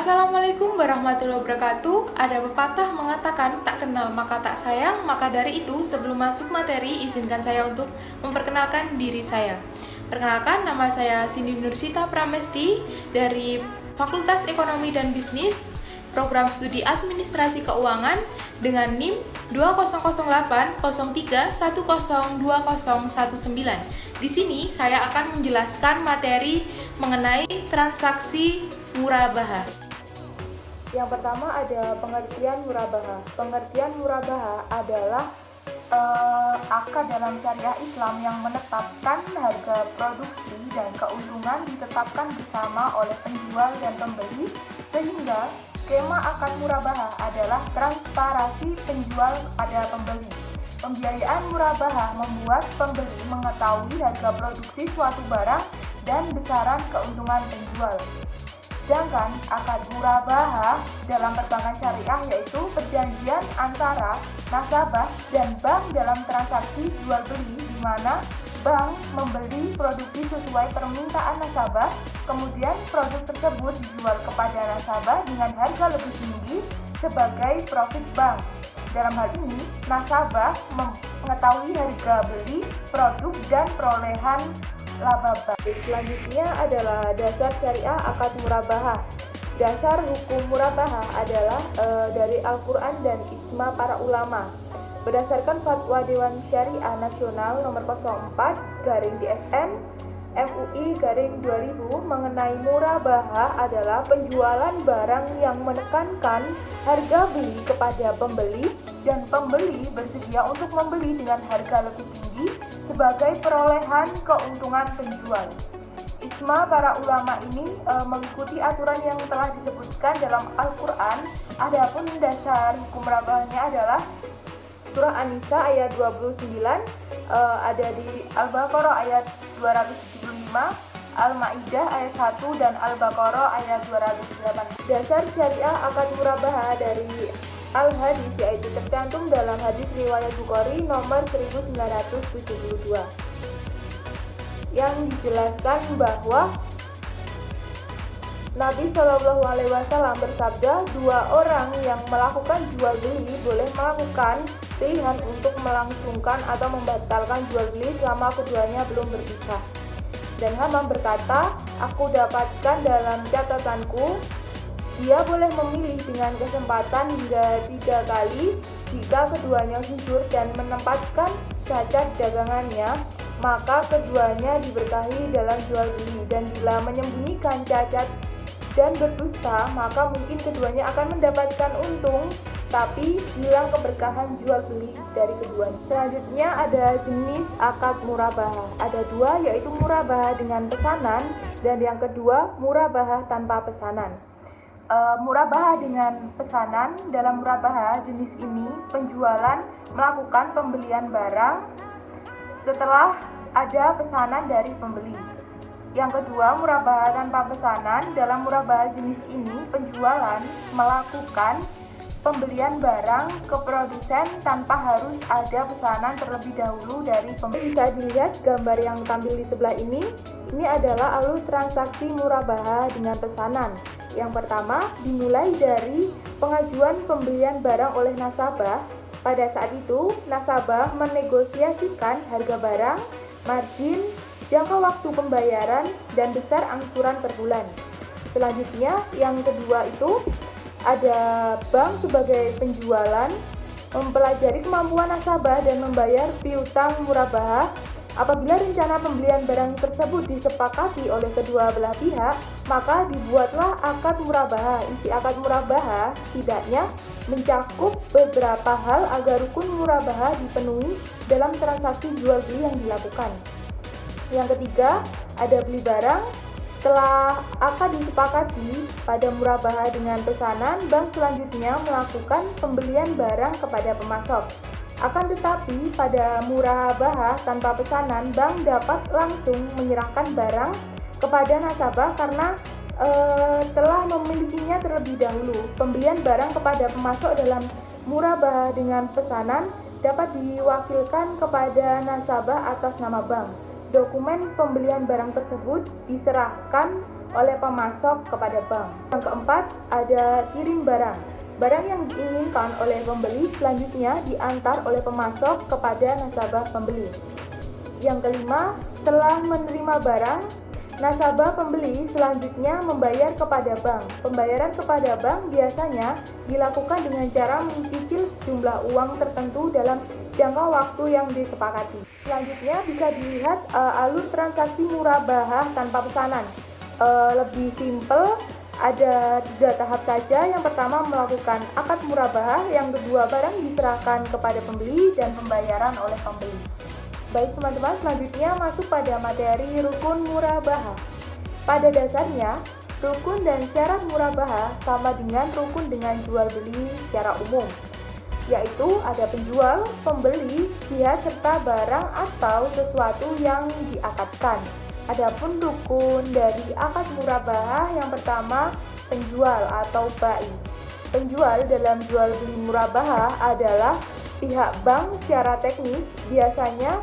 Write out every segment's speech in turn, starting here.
Assalamualaikum warahmatullahi wabarakatuh. Ada pepatah mengatakan tak kenal maka tak sayang. Maka dari itu sebelum masuk materi izinkan saya untuk memperkenalkan diri saya. Perkenalkan, nama saya Cindy Nursita Pramesti dari Fakultas Ekonomi dan Bisnis, Program Studi Administrasi Keuangan dengan NIM 200803102019. Di sini saya akan menjelaskan materi mengenai transaksi murabaha. Yang pertama ada pengertian murabaha. Pengertian murabaha adalah akad dalam syariah Islam yang menetapkan harga produksi dan keuntungan ditetapkan bersama oleh penjual dan pembeli, sehingga skema akad murabaha adalah transparansi penjual pada pembeli. Pembiayaan murabaha membuat pembeli mengetahui harga produksi suatu barang dan besaran keuntungan penjual. Sedangkan akad murabaha dalam perbankan syariah yaitu perjanjian antara nasabah dan bank dalam transaksi jual beli, di mana bank membeli produksi sesuai permintaan nasabah, kemudian produk tersebut dijual kepada nasabah dengan harga lebih tinggi sebagai profit bank. Dalam hal ini, nasabah mengetahui harga beli produk dan perolehan laba bank. Selanjutnya adalah dasar syariah akad murabaha. Dasar hukum murabaha adalah dari Al-Quran dan ijma para ulama. Berdasarkan Fatwa Dewan Syariah Nasional nomor 04/DSN MUI/2000 mengenai murabaha adalah penjualan barang yang menekankan harga beli kepada pembeli dan pembeli bersedia untuk membeli dengan harga lebih tinggi sebagai perolehan keuntungan penjual. Ijma para ulama ini mengikuti aturan yang telah disebutkan dalam Al-Quran. Adapun dasar hukum murabahanya adalah Surah An-Nisa ayat 29, ada di Al-Baqarah ayat 275, Al-Ma'idah ayat 1, dan Al-Baqarah ayat 208. Dasar syariah akad murabaha dari Al-Hadis yaitu tercantum dalam hadis riwayat Bukhari nomor 1972 yang dijelaskan bahwa Nabi Shallallahu Alaihi Wasallam bersabda, dua orang yang melakukan jual beli boleh melakukan pilihan untuk melangsungkan atau membatalkan jual beli selama keduanya belum berpisah. Dan Hamam berkata, aku dapatkan dalam catatanku, dia boleh memilih dengan kesempatan hingga 3 kali jika keduanya jujur dan menempatkan cacat dagangannya, maka keduanya diberkahi dalam jual beli, dan bila menyembunyikan cacat dan berdusta, maka mungkin keduanya akan mendapatkan untung, tapi hilang keberkahan jual beli dari keduanya. Selanjutnya ada jenis akad murabaha. Ada dua, yaitu murabaha dengan pesanan dan yang kedua murabaha tanpa pesanan. Murabaha dengan pesanan, dalam murabaha jenis ini penjualan melakukan pembelian barang setelah ada pesanan dari pembeli. Yang kedua, murabaha tanpa pesanan, dalam murabaha jenis ini penjualan melakukan pembelian barang ke produsen tanpa harus ada pesanan terlebih dahulu dari pembeli. Bisa dilihat gambar yang tampil di sebelah ini adalah alur transaksi murabaha dengan pesanan. Yang pertama, dimulai dari pengajuan pembelian barang oleh nasabah. Pada saat itu, nasabah menegosiasikan harga barang, margin, jangka waktu pembayaran, dan besar angsuran per bulan. Selanjutnya, yang kedua itu ada bank sebagai penjualan mempelajari kemampuan nasabah dan membayar piutang murabaha. Apabila rencana pembelian barang tersebut disepakati oleh kedua belah pihak, maka dibuatlah akad murabaha. Isi akad murabaha setidaknya mencakup beberapa hal agar rukun murabaha dipenuhi dalam transaksi jual beli yang dilakukan. Yang ketiga, ada beli barang. Setelah akad disepakati pada murabaha dengan pesanan, bank selanjutnya melakukan pembelian barang kepada pemasok. Akan tetapi pada murabaha tanpa pesanan, bank dapat langsung menyerahkan barang kepada nasabah karena telah memilikinya terlebih dahulu. Pembelian barang kepada pemasok dalam murabaha dengan pesanan dapat diwakilkan kepada nasabah atas nama bank. Dokumen pembelian barang tersebut diserahkan oleh pemasok kepada bank. Yang keempat, ada kirim barang. Barang yang diinginkan oleh pembeli selanjutnya diantar oleh pemasok kepada nasabah pembeli. Yang kelima, setelah menerima barang, nasabah pembeli selanjutnya membayar kepada bank. Pembayaran kepada bank biasanya dilakukan dengan cara mencicil jumlah uang tertentu dalam jangka waktu yang disepakati. Selanjutnya bisa dilihat alur transaksi murabahah tanpa pesanan. Lebih simpel, ada 3 tahap saja. Yang pertama melakukan akad murabahah, yang kedua barang diserahkan kepada pembeli dan pembayaran oleh pembeli. Baik teman-teman, selanjutnya masuk pada materi rukun murabahah. Pada dasarnya, rukun dan syarat murabahah sama dengan rukun dengan jual beli secara umum, yaitu ada penjual, pembeli, pihak serta barang atau sesuatu yang diakadkan. Adapun rukun dari akad murabahah yang pertama penjual atau bai. Penjual dalam jual beli murabahah adalah pihak bank secara teknis. Biasanya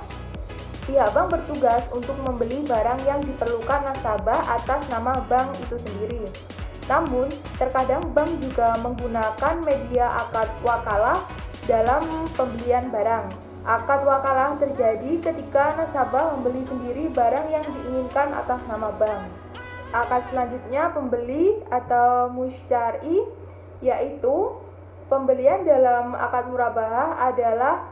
pihak bank bertugas untuk membeli barang yang diperlukan nasabah atas nama bank itu sendiri. Namun, terkadang bank juga menggunakan media akad wakalah dalam pembelian barang. Akad wakalah terjadi ketika nasabah membeli sendiri barang yang diinginkan atas nama bank. Akad selanjutnya pembeli atau musyari, yaitu pembelian dalam akad murabahah adalah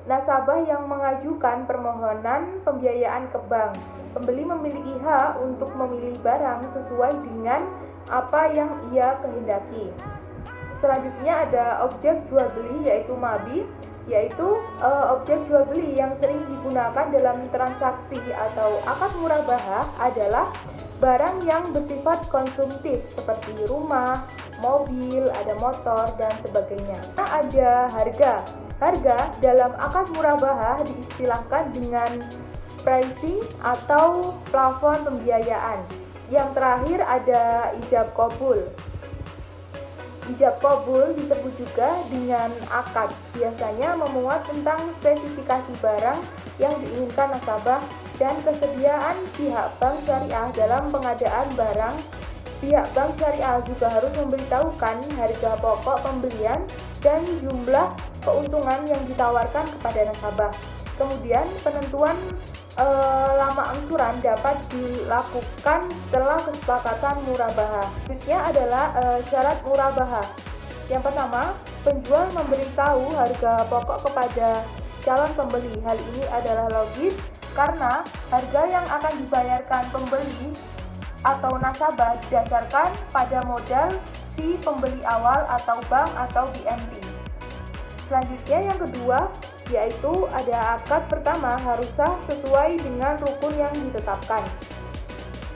nasabah yang mengajukan permohonan pembiayaan ke bank. Pembeli memiliki hak untuk memilih barang sesuai dengan apa yang ia kehendaki. Selanjutnya ada objek jual beli, yaitu mabit, yaitu objek jual beli yang sering digunakan dalam transaksi atau akad murabahah adalah barang yang bersifat konsumtif seperti rumah, mobil, ada motor, dan sebagainya. Ada harga. Harga dalam akad murabahah diistilahkan dengan pricing atau plafon pembiayaan. Yang terakhir ada ijab qabul. Ijab qabul disebut juga dengan akad. Biasanya memuat tentang spesifikasi barang yang diinginkan nasabah dan kesediaan pihak bank syariah dalam pengadaan barang. Pihak bank syariah juga harus memberitahukan harga pokok pembelian dan jumlah keuntungan yang ditawarkan kepada nasabah. Kemudian penentuan lama angsuran dapat dilakukan setelah kesepakatan murabahah. Berikutnya adalah syarat murabahah. Yang pertama, penjual memberitahu harga pokok kepada calon pembeli. Hal ini adalah logis karena harga yang akan dibayarkan pembeli atau nasabah didasarkan pada modal si pembeli awal atau bank atau BNP. Selanjutnya yang kedua, yaitu ada akad pertama harus sah sesuai dengan rukun yang ditetapkan.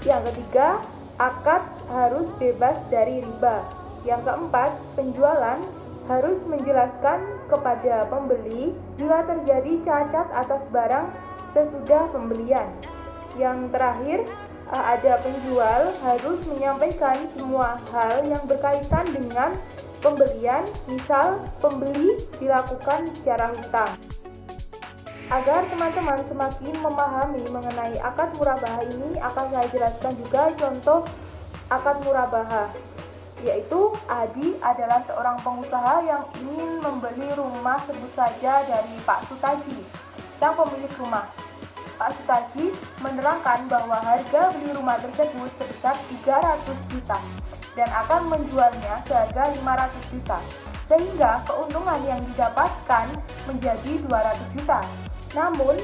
Yang ketiga, akad harus bebas dari riba. Yang keempat, penjualan harus menjelaskan kepada pembeli bila terjadi cacat atas barang sesudah pembelian. Yang terakhir, ada penjual harus menyampaikan semua hal yang berkaitan dengan pembelian, misal pembeli dilakukan secara hutang. Agar teman-teman semakin memahami mengenai akad murabahah ini, akan saya jelaskan juga contoh akad murabahah, yaitu Adi adalah seorang pengusaha yang ingin membeli rumah sebut saja dari Pak Sutaji, sang pemilik rumah. Pak Sutaji menerangkan bahwa harga beli rumah tersebut sebesar 300 juta dan akan menjualnya seharga 500 juta, sehingga keuntungan yang didapatkan menjadi 200 juta. Namun,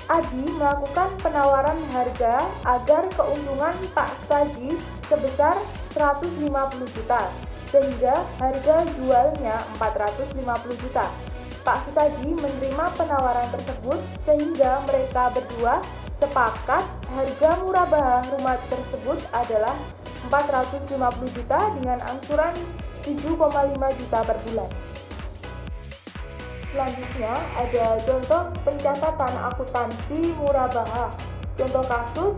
Adi melakukan penawaran harga agar keuntungan Pak Sutaji sebesar 150 juta, sehingga harga jualnya 450 juta. Pak Sutaji menerima penawaran tersebut sehingga mereka berdua sepakat harga murabahah rumah tersebut adalah 450 juta dengan angsuran 7,5 juta per bulan. Selanjutnya ada contoh pencatatan akuntansi murabahah. Contoh kasus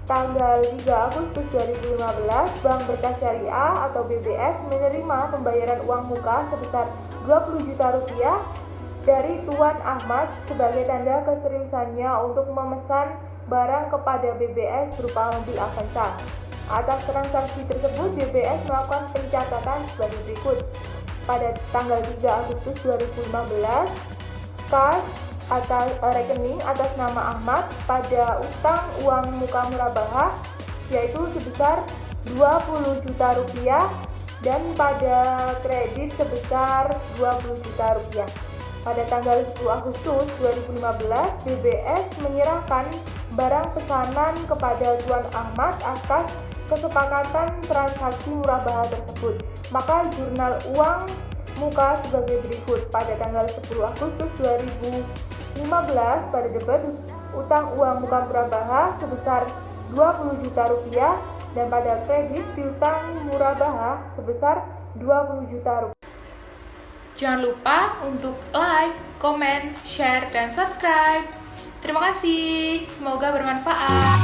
tanggal 3 Agustus 2015, Bank Berkas Syariah atau BBS menerima pembayaran uang muka sebesar 20 juta rupiah dari Tuan Ahmad sebagai tanda keseriusannya untuk memesan barang kepada BBS berupa mobil Avanza. Atas transaksi tersebut, DBS melakukan pencatatan sebagai berikut. Pada tanggal 3 Agustus 2015, kas atas rekening atas nama Ahmad pada utang uang muka murabahah yaitu sebesar 20 juta rupiah dan pada kredit sebesar 20 juta rupiah. Pada tanggal 10 Agustus 2015, DBS menyerahkan barang pesanan kepada Tuan Ahmad atas kesepakatan transaksi murabahah tersebut. Maka jurnal uang muka sebagai berikut. Pada tanggal 10 Agustus 2015 pada debit utang uang muka murabahah sebesar 20 juta rupiah dan pada kredit piutang murabahah sebesar 20 juta rupiah. Jangan lupa untuk like, komen, share, dan subscribe. Terima kasih. Semoga bermanfaat.